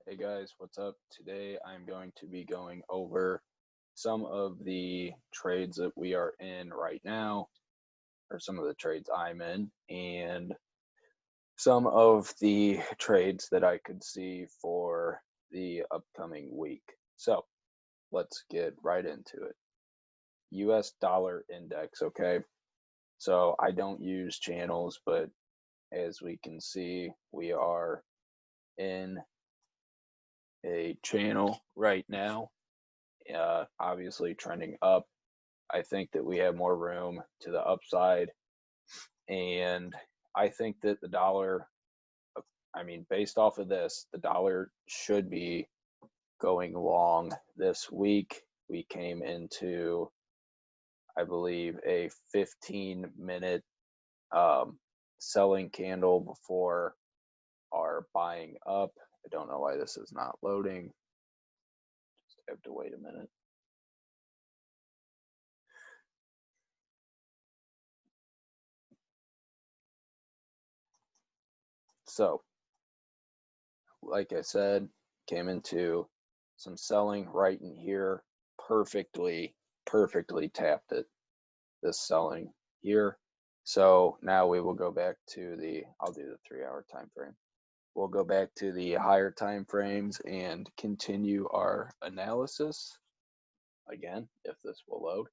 Hey guys, what's up? Today I'm going to be going over some of the trades that we are in right now, or some of the trades I'm in, and some of the trades that I could see for the upcoming week. So let's get right into it. US dollar index, okay? So I don't use channels, but as we can see, we are in a channel right now, obviously trending up. I think that we have more room to the upside, and I think that the dollar, based off of this, the dollar should be going long this week. We came into, I believe, a 15-minute selling candle before our buying up. I don't know why this is not loading. Just have to wait a minute. So, like I said, came into some selling right in here, perfectly tapped it, this selling here. So now we will go back to I'll do the 3-hour time frame. We'll go back to the higher time frames and continue our analysis again, if this will load.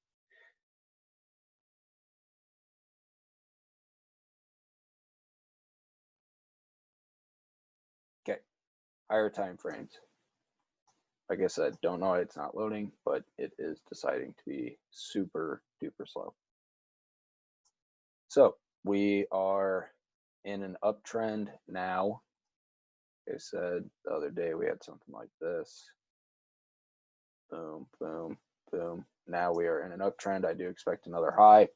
Okay, higher time frames. Like I said, don't know why it's not loading, but it is deciding to be super duper slow. So we are in an uptrend now. Like I said the other day, we had something like this. Boom, boom, boom. Now we are in an uptrend. I do expect another high.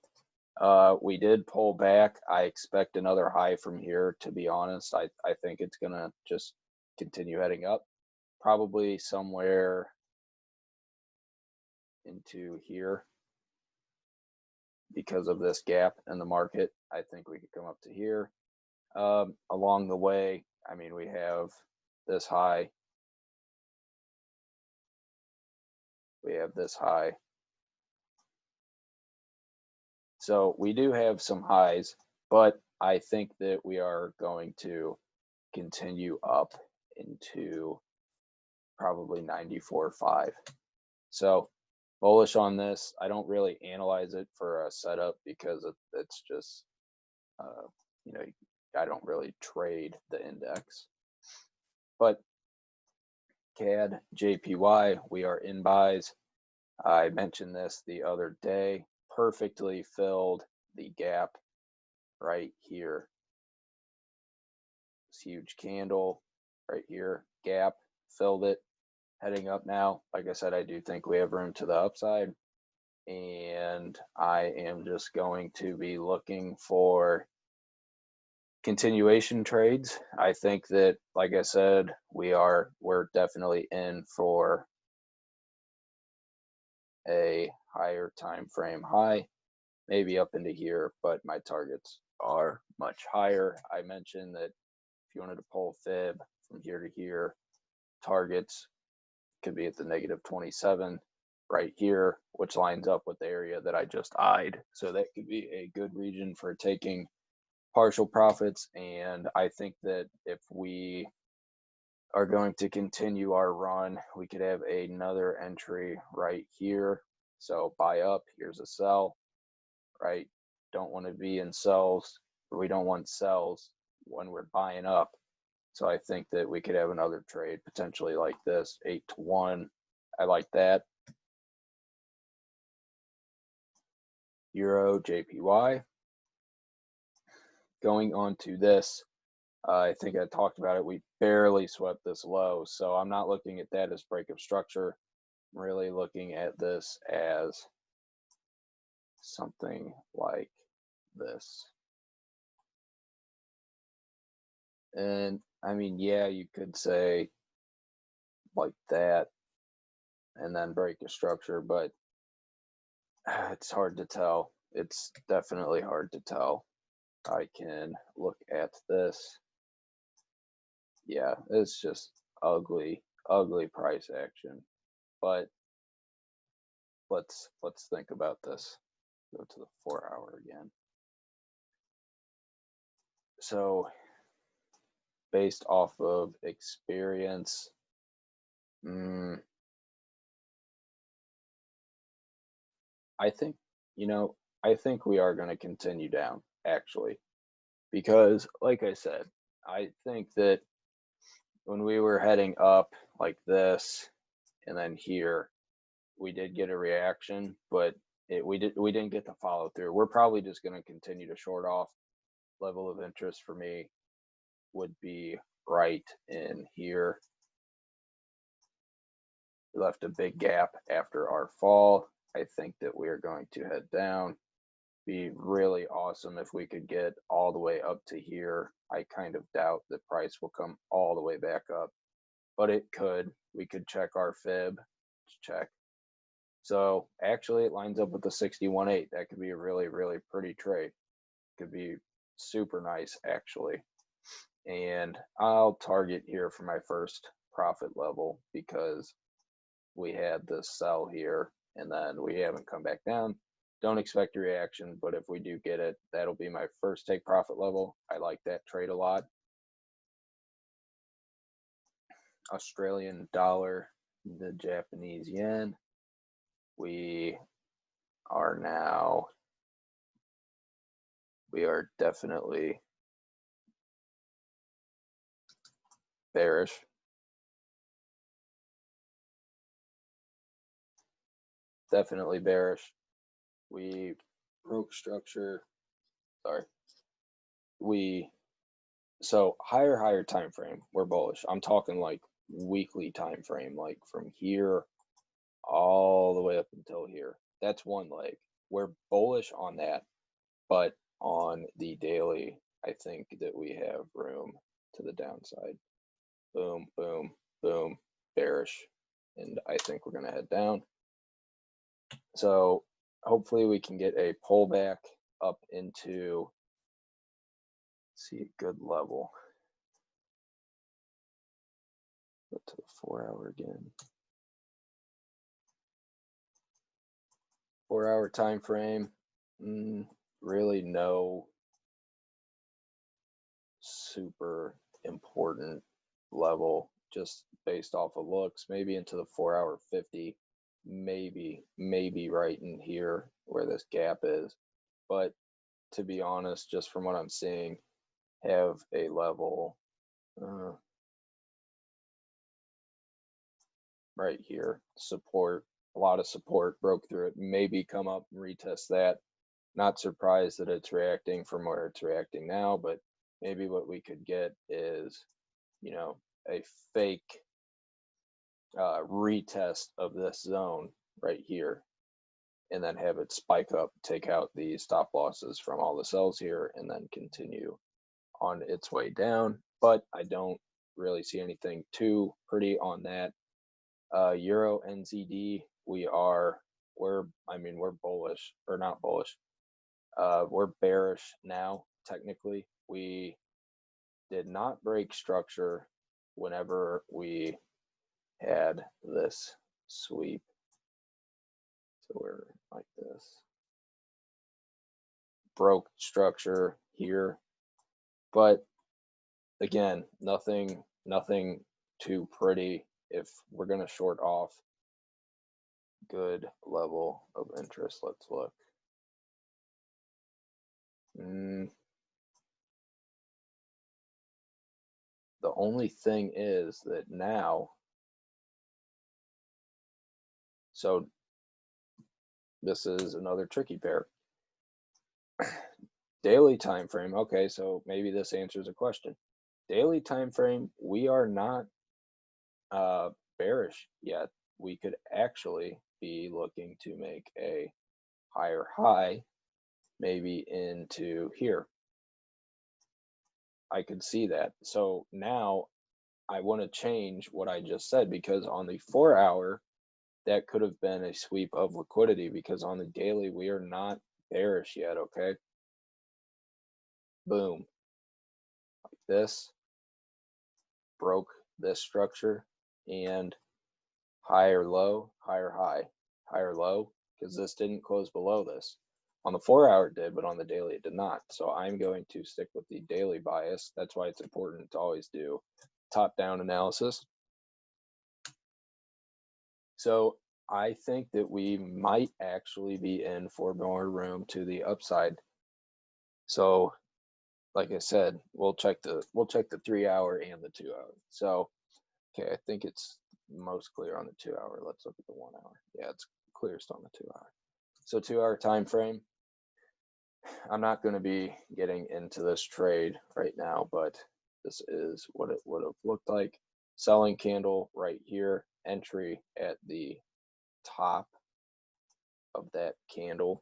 We did pull back. I expect another high from here, to be honest. I think it's going to just continue heading up. Probably somewhere into here because of this gap in the market. I think we could come up to here. Along the way, we have this high. We have this high. So we do have some highs, but I think that we are going to continue up into probably 94.5. So bullish on this. I don't really analyze it for a setup because it's just, I don't really trade the index. But CAD, JPY, we are in buys. I mentioned this the other day. Perfectly filled the gap right here. This huge candle right here, gap, filled it, heading up now. Like I said, I do think we have room to the upside, and I am just going to be looking for continuation trades. I think that, like I said, we're definitely in for a higher time frame high, maybe up into here, but my targets are much higher. I mentioned that if you wanted to pull fib from here to here, targets could be at the -27 right here, which lines up with the area that I just eyed. So that could be a good region for taking partial profits. And I think that if we are going to continue our run, we could have another entry right here. So buy up, here's a sell, right? Don't want to be in sells, or we don't want sells when we're buying up. So I think that we could have another trade potentially like this, 8-1. I like that. Euro, JPY. Going on to this, I think I talked about it. We barely swept this low, so I'm not looking at that as break of structure. I'm really looking at this as something like this. And yeah, you could say like that and then break a structure, but it's hard to tell. It's definitely hard to tell. I can look at this. Yeah, it's just ugly, ugly price action. But let's think about this. Go to the 4 hour again. So based off of experience, I think, I think we are going to continue down actually, because like I said, I think that when we were heading up like this and then here, we did get a reaction, but we didn't get the follow through. We're probably just going to continue to short off. Level of interest for me would be right in here. We left a big gap after our fall. I think that we are going to head down. Be really awesome if we could get all the way up to here. I kind of doubt the price will come all the way back up, but it could. We could check our fib. Let's check. So actually it lines up with the 61.8. That could be a really, really pretty trade. Could be super nice actually. And I'll target here for my first profit level because we had this sell here and then we haven't come back down. Don't expect a reaction, but if we do get it, that'll be my first take profit level. I like that trade a lot. Australian dollar, the Japanese yen. We are definitely bearish. Definitely bearish. We broke structure. Sorry. So higher time frame, we're bullish. I'm talking like weekly time frame, like from here all the way up until here. That's one leg. We're bullish on that, but on the daily, I think that we have room to the downside. Boom, boom, boom, bearish. And I think we're going to head down. So hopefully we can get a pullback up into, see, a good level. Go to the 4 hour again. 4 hour time frame. Really no super important level, just based off of looks. Maybe into the 4 hour 50. Maybe right in here where this gap is. But to be honest, just from what I'm seeing, have a level right here, support, a lot of support, broke through it, maybe come up and retest that. Not surprised that it's reacting from where it's reacting now, but maybe what we could get is, a fake retest of this zone right here, and then have it spike up, take out the stop losses from all the sells here, and then continue on its way down. But I don't really see anything too pretty on that. Euro NZD, we're bullish, or not bullish. We're bearish now, technically. We did not break structure whenever we had this sweep. So we're like this. Broke structure here. But again, nothing too pretty. If we're going to short off, good level of interest. Let's look. The only thing is that now, so this is another tricky pair. Daily time frame. Okay, so maybe this answers a question. Daily time frame, we are not bearish yet. We could actually be looking to make a higher high, maybe into here. I could see that. So now I want to change what I just said, because on the 4 hour, that could have been a sweep of liquidity, because on the daily, we are not bearish yet, okay? Boom. Like this. Broke this structure and higher low, higher high, higher low, because this didn't close below this. On the 4-hour it did, but on the daily it did not. So I'm going to stick with the daily bias. That's why it's important to always do top-down analysis. So I think that we might actually be in for more room to the upside. So like I said, we'll check the 3-hour and the 2-hour. So okay, I think it's most clear on the 2-hour. Let's look at the 1-hour. Yeah, it's clearest on the 2-hour. So 2-hour time frame. I'm not going to be getting into this trade right now, but this is what it would have looked like. Selling candle right here, entry at the top of that candle,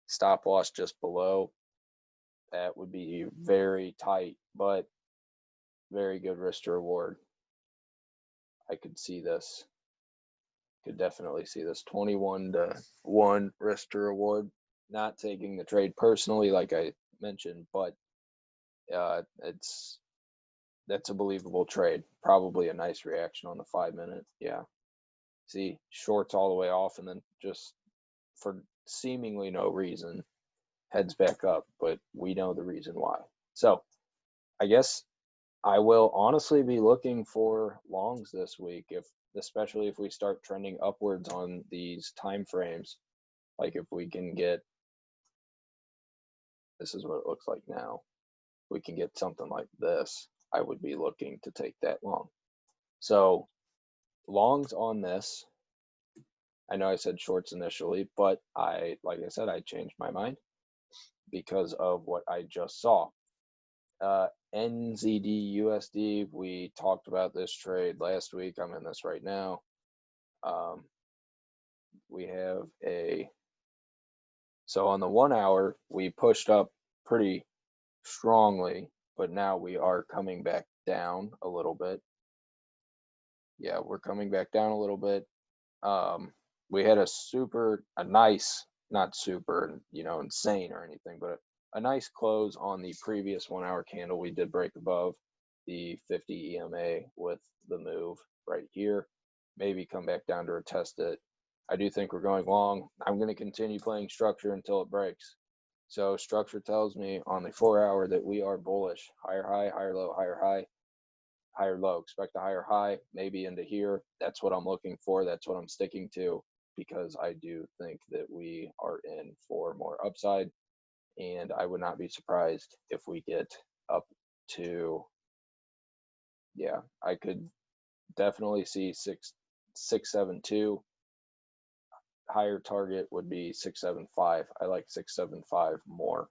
stop loss just below. That would be very tight, but very good risk to reward. I could see this. Could definitely see this 21-1 risk to reward. Not taking the trade personally, like I mentioned, but that's a believable trade. Probably a nice reaction on the 5-minute. Yeah. See, shorts all the way off, and then just for seemingly no reason, heads back up, but we know the reason why. So I guess I will honestly be looking for longs this week, especially if we start trending upwards on these time frames. Like if we can get, this is what it looks like now. We can get something like this, I would be looking to take that long. So longs on this, I know I said shorts initially, but like I said, I changed my mind because of what I just saw. NZD USD, we talked about this trade last week. I'm in this right now. We have so on the 1-hour, we pushed up pretty strongly, but now we are coming back down a little bit. Yeah, we're coming back down a little bit. We had a nice, not super, insane or anything, but a nice close on the previous 1-hour candle. We did break above the 50 EMA with the move right here. Maybe come back down to retest it. I do think we're going long. I'm going to continue playing structure until it breaks. So structure tells me on the 4-hour that we are bullish. Higher high, higher low, higher high, higher low. Expect a higher high, maybe into here. That's what I'm looking for. That's what I'm sticking to, because I do think that we are in for more upside. And I would not be surprised if we get up to, yeah, I could definitely see 672. Higher target would be 675. I like 675 more.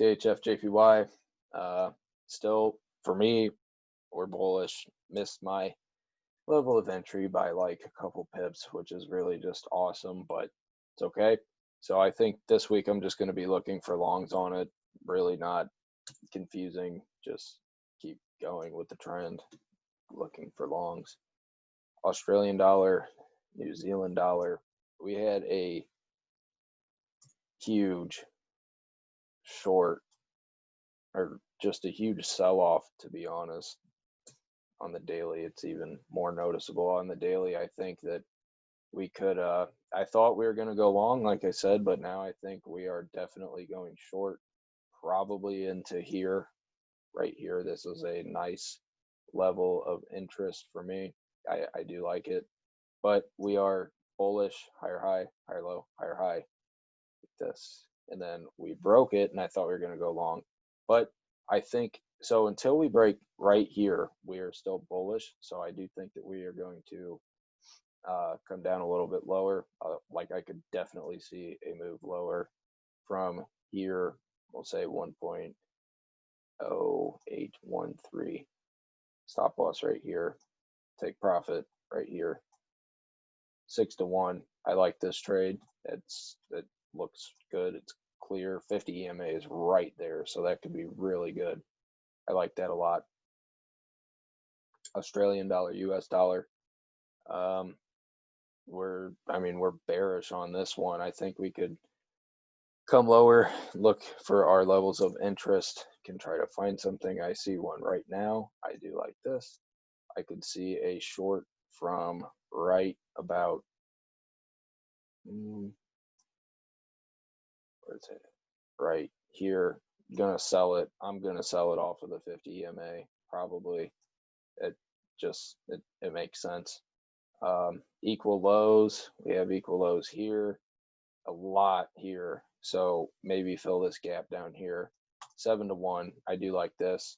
CHF JPY, still for me, we're bullish. Missed my level of entry by like a couple pips, which is really just awesome, but it's okay. So I think this week I'm just going to be looking for longs on it. Really not confusing. Just keep going with the trend, looking for longs. Australian dollar, New Zealand dollar. We had a huge short, or just a huge sell-off, to be honest. On the daily, it's even more noticeable. On the daily, I think that we could, I thought we were going to go long, like I said, but now I think we are definitely going short, probably into here, right here. This is a nice level of interest for me. I do like it, but we are bullish, higher high, higher low, higher high, like this. And then we broke it, and I thought we were going to go long. But I think, so until we break right here, we are still bullish. So I do think that we are going to come down a little bit lower. Like I could definitely see a move lower from here. We'll say 1.0813. Stop loss right here. Take profit right here. 6-1. I like this trade. It looks good. It's clear. 50 EMA is right there, so that could be really good. I like that a lot. Australian dollar, US dollar. We're bearish on this one. I think we could come lower, look for our levels of interest can try to find something. I see one right now. I do like this. I could see a short from right about, where is it? Right here. Gonna sell it. I'm gonna sell it off of the 50 EMA probably. It it makes sense. Equal lows. We have equal lows here, a lot here. So maybe fill this gap down here. 7-1. I do like this.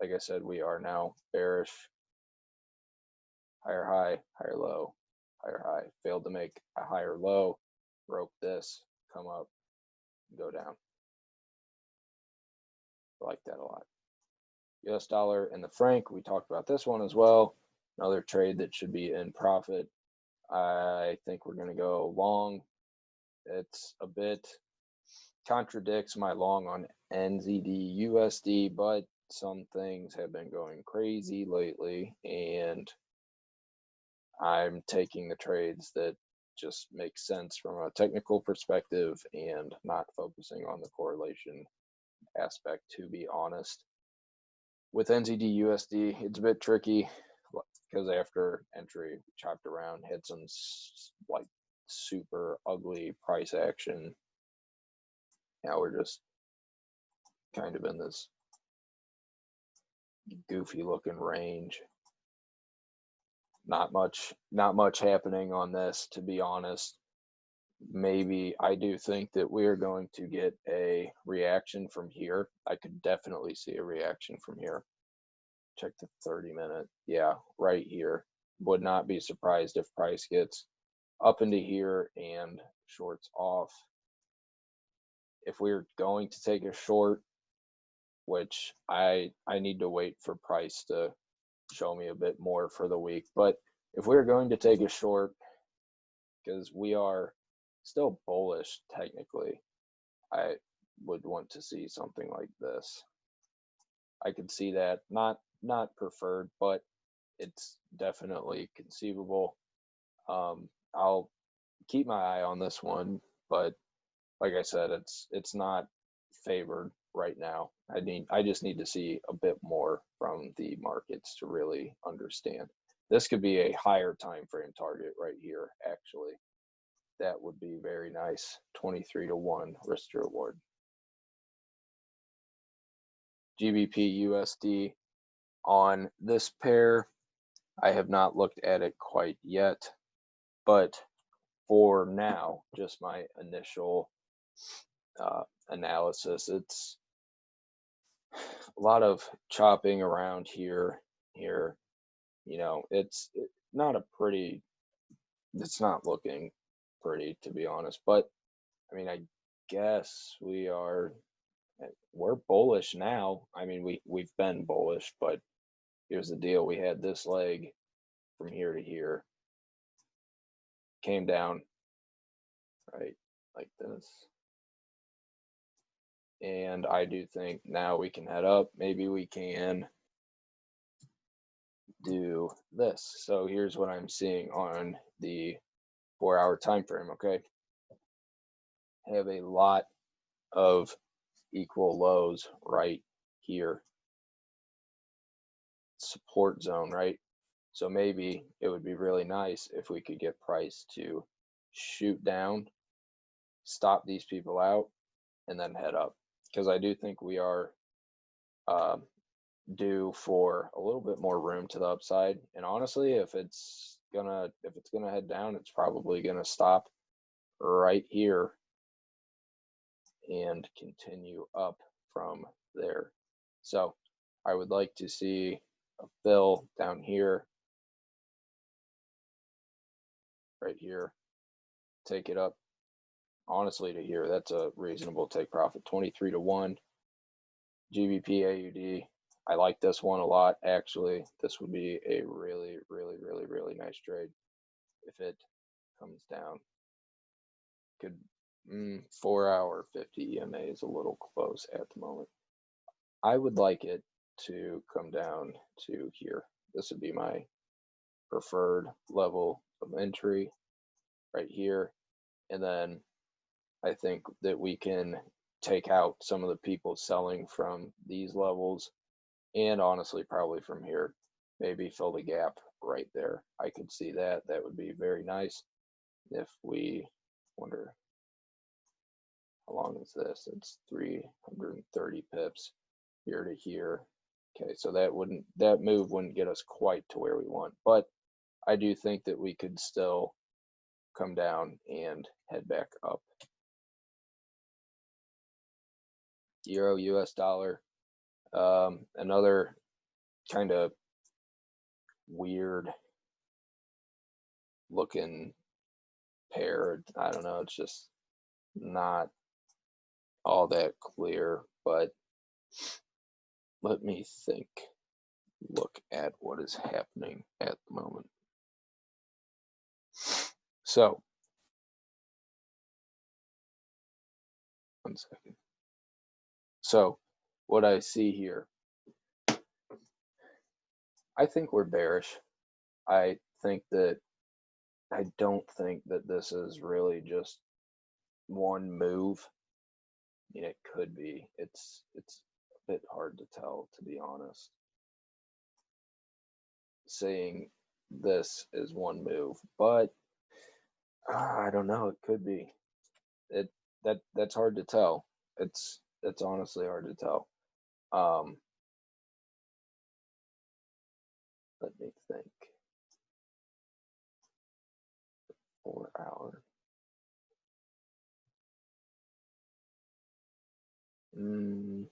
Like I said, we are now bearish. Higher high, higher low, higher high. Failed to make a higher low. Broke this. Come up, go down. I like that a lot. US dollar and the franc. We talked about this one as well. Another trade that should be in profit. I think we're going to go long. It's a bit contradicts my long on NZD USD, but some things have been going crazy lately, and I'm taking the trades that just make sense from a technical perspective and not focusing on the correlation aspect, to be honest. With NZD USD, it's a bit tricky because after entry, we chopped around, had some like super ugly price action. Now we're just kind of in this goofy looking range. Not much happening on this, to be honest. Maybe I do think that we're going to get a reaction from here. I could definitely see a reaction from here. Check the 30-minute. Yeah, right here. Would not be surprised if price gets up into here and shorts off. If we're going to take a short, which I need to wait for price to show me a bit more for the week, but if we're going to take a short, because we are still bullish technically, I would want to see something like this. I could see that, not preferred, but it's definitely conceivable. I'll keep my eye on this one, but like I said, it's not favored right now. I just need to see a bit more from the markets to really understand. This could be a higher time frame target right here, actually. That would be very nice. 23-1 risk to reward. GBP USD on this pair, I have not looked at it quite yet, but for now, just my initial analysis, it's a lot of chopping around here. You know, it's not a pretty, it's not looking pretty, to be honest, but I mean, I guess we're bullish now. I mean, we've been bullish, but here's the deal. We had this leg from here to here, came down, right, like this. And I do think now we can head up. Maybe we can do this. So here's what I'm seeing on the 4-hour time frame. Okay, I have a lot of equal lows right here, support zone, right? So maybe it would be really nice if we could get price to shoot down, stop these people out, and then head up, because I do think we are due for a little bit more room to the upside. And honestly, if it's gonna head down, it's probably gonna stop right here and continue up from there. So I would like to see a fill down here, right here, take it up honestly to here. That's a reasonable take profit. 23-1 GBP AUD. I like this one a lot, actually. This would be a really, really, really, really nice trade if it comes down. Could 4-hour 50 EMA is a little close at the moment. I would like it to come down to here. This would be my preferred level of entry right here. And then I think that we can take out some of the people selling from these levels, and honestly probably from here, maybe fill the gap right there. I could see that. That would be very nice. If we wonder how long is this, it's 330 pips here to here. Okay, so that move wouldn't get us quite to where we want, but I do think that we could still come down and head back up. Euro US dollar, another kind of weird looking pair. I don't know, it's just not all that clear, but let me think, look at what is happening at the moment. So, one second. So, what I see here, I think we're bearish. I don't think that this is really just one move. I mean, it could be. It's a bit hard to tell, to be honest. Saying this is one move, but I don't know. It could be. That's hard to tell. It's honestly hard to tell. Let me think. 4 hour. Oh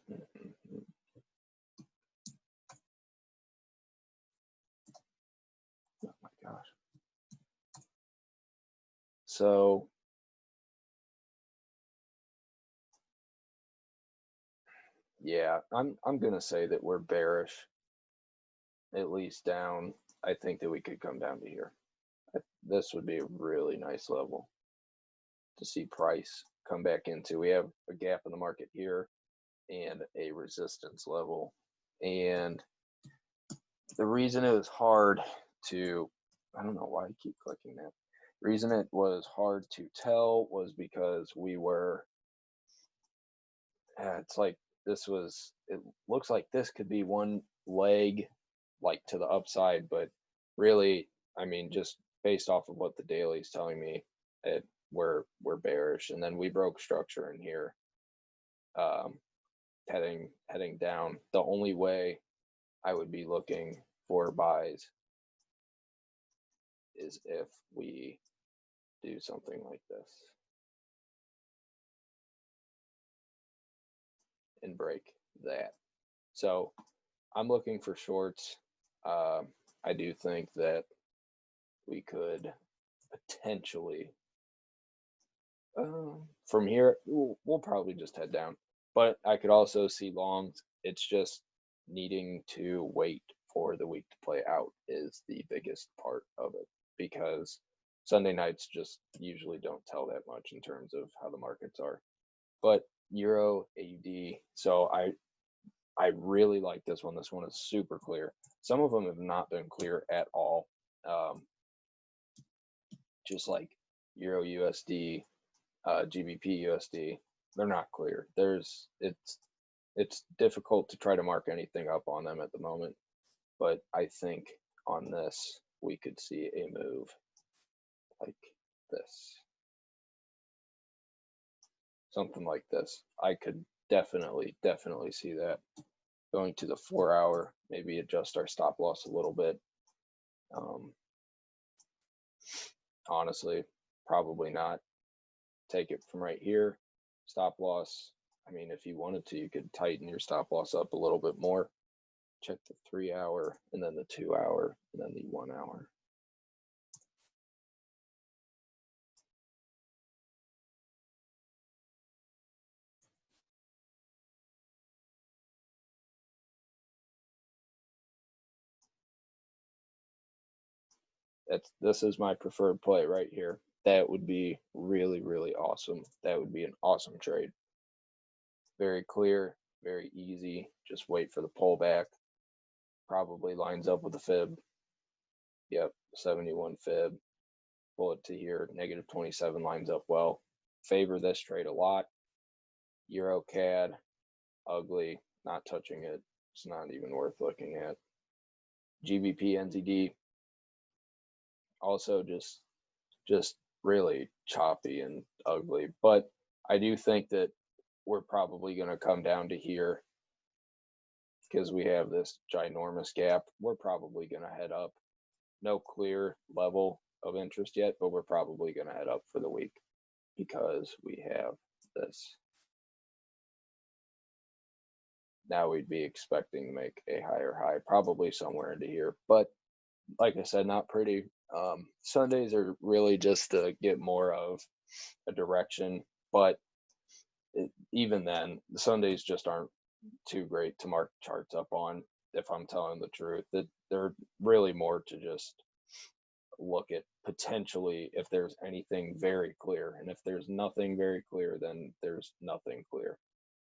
my gosh. So yeah, I'm gonna say that we're bearish, at least down. I think that we could come down to here. This would be a really nice level to see price come back into. We have a gap in the market here and a resistance level. And the reason it was hard to, I don't know why I keep clicking that. The reason it was hard to tell was because we were, it's like it looks like this could be one leg like to the upside, but really, I mean, just based off of what the daily is telling me, we're bearish, and then we broke structure in here, heading down. The only way I would be looking for buys is if we do something like this and break that. So I'm looking for shorts. I do think that we could potentially, from here, we'll probably just head down. But I could also see longs. It's just needing to wait for the week to play out is the biggest part of it, because Sunday nights just usually don't tell that much in terms of how the markets are. But Euro AUD, so I really like this one. This one is super clear. Some of them have not been clear at all. Just like Euro USD, GBP USD, they're not clear. It's difficult to try to mark anything up on them at the moment, but I think on this we could see a move like this, something like this. I could definitely see that going to the 4 hour, maybe adjust our stop loss a little bit. Honestly, probably not. Take it from right here. Stop loss, I mean, if you wanted to, you could tighten your stop loss up a little bit more. Check the 3 hour, and then the 2 hour, and then the 1 hour. This is my preferred play right here. That would be really, really awesome. That would be an awesome trade. Very clear, very easy. Just wait for the pullback. Probably lines up with the fib. Yep, 71 fib. Pull it to here. -27 lines up well. Favor this trade a lot. Euro CAD, ugly, not touching it. It's not even worth looking at. GBP NZD, also just really choppy and ugly. But I do think that we're probably going to come down to here because we have this ginormous gap. We're probably going to head up. No clear level of interest yet, but we're probably going to head up for the week because we have this. Now we'd be expecting to make a higher high, probably somewhere into here. But like I said, not pretty. Sundays are really just to get more of a direction, but even then, the Sundays just aren't too great to mark charts up on. If I'm telling the truth, that they're really more to just look at potentially if there's anything very clear, and if there's nothing very clear, then there's nothing clear.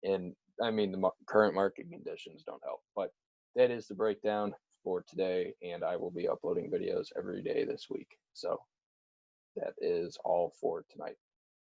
And I mean, the current market conditions don't help, but that is the breakdown for today, and I will be uploading videos every day this week. So that is all for tonight.